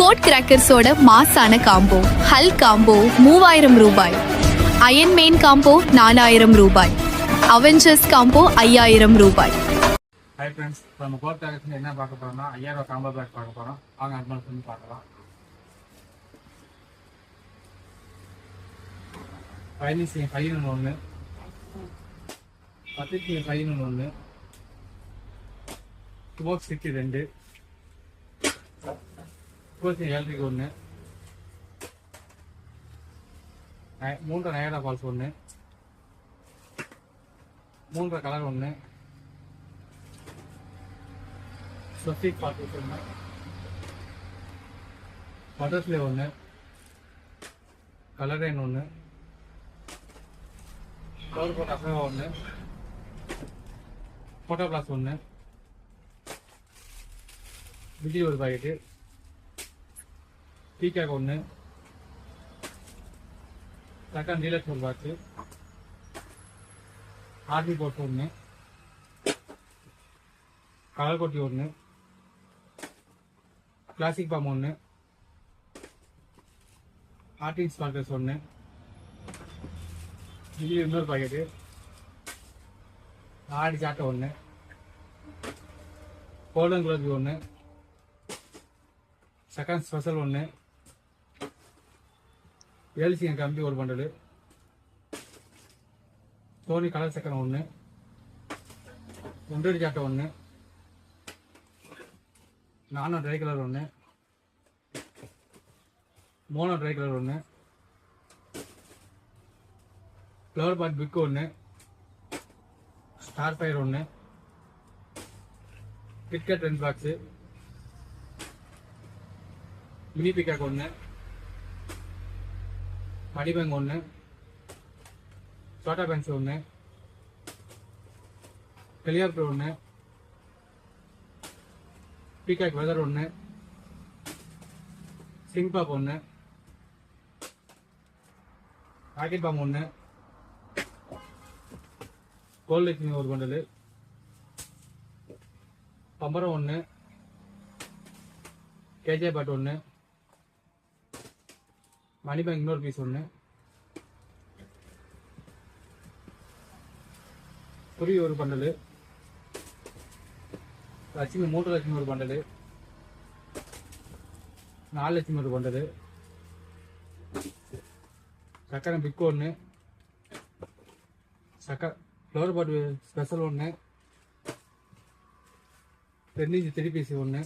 Code கிராக்கர்ஸோட மாசான combo. ஹல் combo 3000 ரூபாய். அயன் மேன் காம்போ 4000 ரூபாய். அவெஞ்சர்ஸ் காம்போ 5000 ரூபாய். ஹாய் ஃப்ரெண்ட்ஸ், இப்போ நம்ம கோட் கிராக்கர்ஸ் என்ன பார்க்க போறோம்னா 5000 ரூபாய் காம்போ பேக் பார்க்க போறோம். வாங்க அட்வான்ஸ் பண்ணி பார்க்கலாம். 5 ஒன்று, 10 ஒன்று, smoke stick 2, electric 1, 3 Niagara falls 1, 3 colour 1, Swastik falls 1, butterfly 1, colour rain 1, flower pot Ashoka 1, photo glass 1, Viji ஒரு பாக்கெட்டு, டீகேக் 1, செகண்ட் டீலக்ஸ் ஒரு பாக்ஸு, ஆர்மி போட் 1, கலர் கொட்டி 1, கிளாசிக் பாம் 1, ஆர்டின் ஸ்பார்க்கர்ஸ் 1, விஜி இன்னொரு பாக்கெட்டு, ஆடி சாட்டை 1, கோல்டன் குலோபி 1, செகண்ட் ஸ்பெஷல் 1, ஏல்சிஎன் கம்பி ஒரு பண்டலு, சோனி கலர் சக்கரம் 1, ஒன்றடி சாட்டை 1, nano tri colour 1, mono tri colour 1, flower pot big 1, star fire 1, KitKat 2 box, mini peacock 1, மடிபேங்க் 1, சோட்டா பென்ஸ் 1, ஹெலிகாப்டர் 1, பிகாக் வெதர் 1, சிங் பாப் 1, ராக்கெட் பாம் 1, கோல்ட் லட்சுமி ஒரு பண்டலு, பம்பரம் 1, கேஜே பாட் 1, மணி பேங்க் இன்னொரு பீஸ் 1, குருவி ஒரு பண்டலு, லட்சுமி 3 லட்சுமி ஒரு பண்டலு, 4 லட்சுமி ஒரு பண்டலு, சக்கரை big 1, flower pot special 1, 2 3 piece 1,